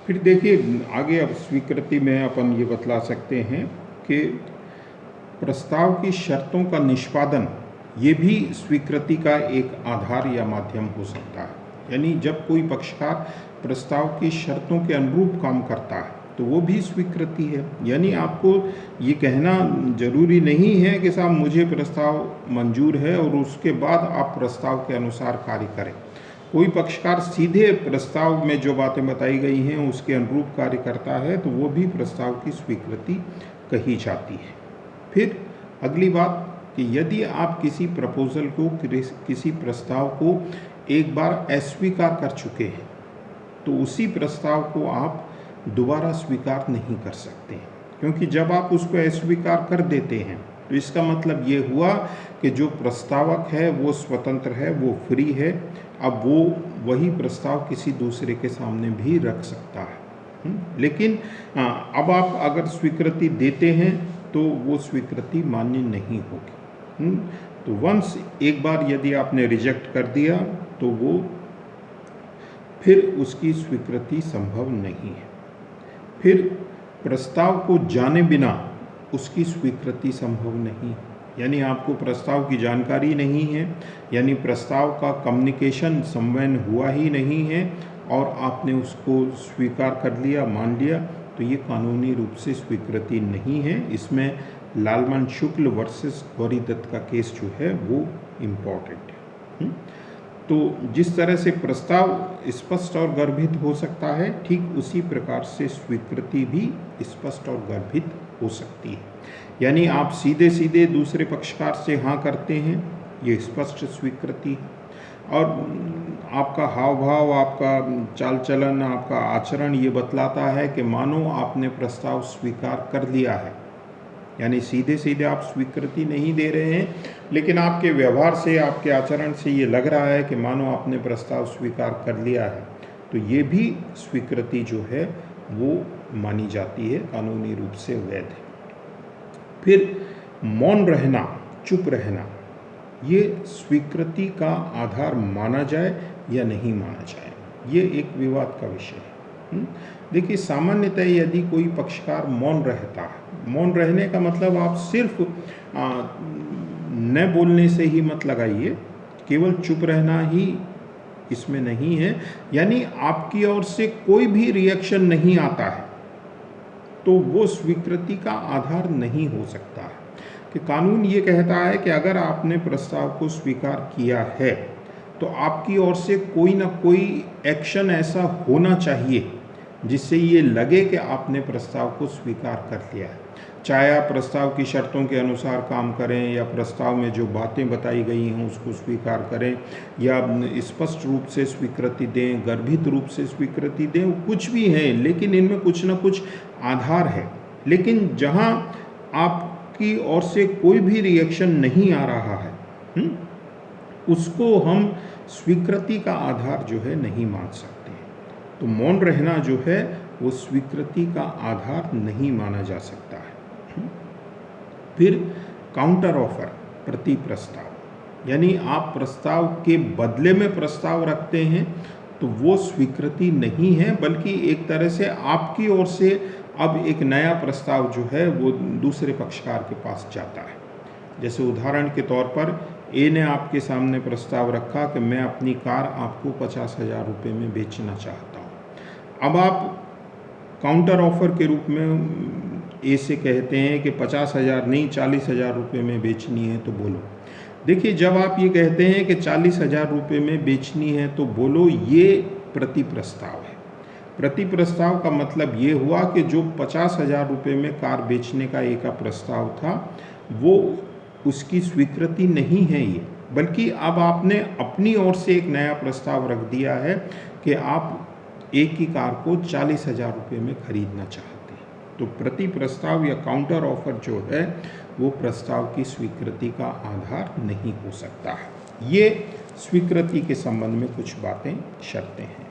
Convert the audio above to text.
फिर देखिए आगे अब स्वीकृति में अपन ये बतला सकते हैं कि प्रस्ताव की शर्तों का निष्पादन ये भी स्वीकृति का एक आधार या माध्यम हो सकता है। यानी जब कोई पक्षकार प्रस्ताव की शर्तों के अनुरूप काम करता है तो वो भी स्वीकृति है। यानी आपको ये कहना जरूरी नहीं है कि साहब मुझे प्रस्ताव मंजूर है और उसके बाद आप प्रस्ताव के अनुसार कार्य करें। कोई पक्षकार सीधे प्रस्ताव में जो बातें बताई गई हैं उसके अनुरूप कार्य करता है तो वो भी प्रस्ताव की स्वीकृति कही जाती है। फिर अगली बात कि यदि आप किसी प्रपोजल को, किसी प्रस्ताव को एक बार अस्वीकार कर चुके हैं तो उसी प्रस्ताव को आप दोबारा स्वीकार नहीं कर सकते, क्योंकि जब आप उसको अस्वीकार कर देते हैं तो इसका मतलब ये हुआ कि जो प्रस्तावक है वो स्वतंत्र है, वो फ्री है। अब वो वही प्रस्ताव किसी दूसरे के सामने भी रख सकता है। लेकिन अब आप अगर स्वीकृति देते हैं तो वो स्वीकृति मान्य नहीं होगी। तो वंस एक बार यदि आपने रिजेक्ट कर दिया तो वो फिर उसकी स्वीकृति संभव नहीं है। फिर प्रस्ताव को जाने बिना उसकी स्वीकृति संभव नहीं। यानी आपको प्रस्ताव की जानकारी नहीं है, यानी प्रस्ताव का कम्युनिकेशन संवहन हुआ ही नहीं है और आपने उसको स्वीकार कर लिया, मान लिया, तो ये कानूनी रूप से स्वीकृति नहीं है। इसमें लालमन शुक्ल वर्सेस गौरी दत्त का केस जो है वो इम्पॉर्टेंट है। तो जिस तरह से प्रस्ताव स्पष्ट और गर्भित हो सकता है, ठीक उसी प्रकार से स्वीकृति भी स्पष्ट और गर्भित हो सकती है। यानी आप सीधे सीधे दूसरे पक्षकार से हाँ करते हैं, ये स्पष्ट स्वीकृति है। और आपका हाव भाव, आपका चाल चलन, आपका आचरण ये बतलाता है कि मानो आपने प्रस्ताव स्वीकार कर लिया है। यानी सीधे सीधे आप स्वीकृति नहीं दे रहे हैं, लेकिन आपके व्यवहार से, आपके आचरण से ये लग रहा है कि मानो आपने प्रस्ताव स्वीकार कर लिया है, तो ये भी स्वीकृति जो है वो मानी जाती है, कानूनी रूप से वैध है। फिर मौन रहना, चुप रहना, ये स्वीकृति का आधार माना जाए या नहीं माना जाए, ये एक विवाद का विषय है। देखिए सामान्यतः यदि कोई पक्षकार मौन रहता है, मौन रहने का मतलब आप सिर्फ न बोलने से ही मत लगाइए, केवल चुप रहना ही इसमें नहीं है। यानी आपकी ओर से कोई भी रिएक्शन नहीं आता है तो वो स्वीकृति का आधार नहीं हो सकता है। कि कानून ये कहता है कि अगर आपने प्रस्ताव को स्वीकार किया है तो आपकी ओर से कोई ना कोई एक्शन ऐसा होना चाहिए जिससे ये लगे कि आपने प्रस्ताव को स्वीकार कर लिया है। चाहे आप प्रस्ताव की शर्तों के अनुसार काम करें या प्रस्ताव में जो बातें बताई गई हैं उसको स्वीकार करें या स्पष्ट रूप से स्वीकृति दें, गर्भित रूप से स्वीकृति दें, कुछ भी है, लेकिन इनमें कुछ ना कुछ आधार है। लेकिन जहाँ आपकी ओर से कोई भी रिएक्शन नहीं आ रहा है, उसको हम स्वीकृति का आधार जो है नहीं मान सकते। तो मौन रहना जो है वो स्वीकृति का आधार नहीं माना जा सकता है। फिर काउंटर ऑफर, प्रति प्रस्ताव, यानी आप प्रस्ताव के बदले में प्रस्ताव रखते हैं तो वो स्वीकृति नहीं है, बल्कि एक तरह से आपकी ओर से अब एक नया प्रस्ताव जो है वो दूसरे पक्षकार के पास जाता है। जैसे उदाहरण के तौर पर ए ने आपके सामने प्रस्ताव रखा कि मैं अपनी कार आपको 50,000 रुपये में बेचना चाहता हूँ। अब आप काउंटर ऑफर के रूप में ए से कहते हैं कि 50,000 नहीं 40,000 रुपये में बेचनी है तो बोलो। देखिए जब आप ये कहते हैं कि 40,000 रुपये में बेचनी है तो बोलो, ये प्रति प्रस्ताव है। प्रति प्रस्ताव का मतलब ये हुआ कि जो 50,000 रुपये में कार बेचने का एक प्रस्ताव था वो उसकी स्वीकृति नहीं है ये, बल्कि अब आपने अपनी ओर से एक नया प्रस्ताव रख दिया है कि आप एक ही कार को 40,000 रुपये में खरीदना चाहते हैं। तो प्रति प्रस्ताव या काउंटर ऑफर जो है वो प्रस्ताव की स्वीकृति का आधार नहीं हो सकता है। ये स्वीकृति के संबंध में कुछ बातें, शर्तें हैं।